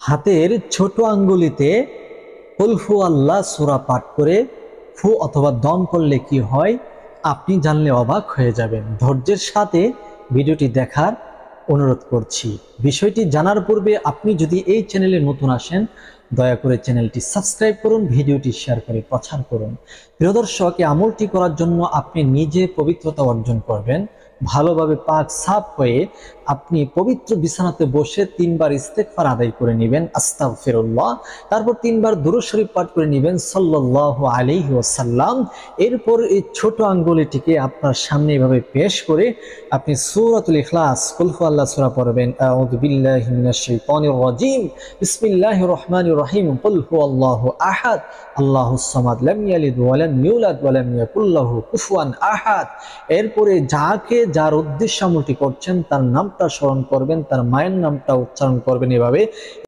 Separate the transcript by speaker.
Speaker 1: হাতের ছোট আঙ্গুলিতে কুল হু আল্লাহ সূরা পাঠ করে ফু অথবা দম করলে কি হয় আপনি জানলে অবাক হয়ে যাবেন। ধৈর্যের সাথে ভিডিওটি দেখার অনুরোধ করছি। বিষয়টি জানার পূর্বে আপনি যদি এই চ্যানেলে নতুন আসেন, দয়া করে চ্যানেলটি সাবস্ক্রাইব করুন, ভিডিওটি শেয়ার করে প্রচার করুন। প্রিয় দর্শক, এই আমলটি করার জন্য আপনি নিজে পবিত্রতা অর্জন করবেন। ভালোভাবে পাক সাফ হয়ে আপনি পবিত্র বিছানাতে বসে 3 বার ইস্তেগফার আদায় করে নেবেন, আস্তাগফিরুল্লাহ। তারপর 3 বার দুরূদ শরীফ পাঠ করে নেবেন, সাল্লাল্লাহু আলাইহি ওয়াসাল্লাম। এরপর এই ছোট আঙ্গুলিটিকে আপনার সামনে এভাবে পেশ করে আপনি সূরাতুল ইখলাস কুল হু আল্লাহ সূরা পড়বেন। আউযু বিল্লাহি মিনাশ শাইতানির রাজীম, বিসমিল্লাহির রহমানির রহিম, কুল হু আল্লাহু আহাদ, আল্লাহুস সামাদ, লাম ইয়ালিদ ওয়া লাম ইউলাদ ওয়া লাম ইয়াকুল লাহু কুফুয়ান আহাদ। এরপরে যার উদ্দেশ্যে আমলটি করছেন তার নামটা স্মরণ করবেন, তার মায়ের নামটা উচ্চারণ করবেন এভাবে।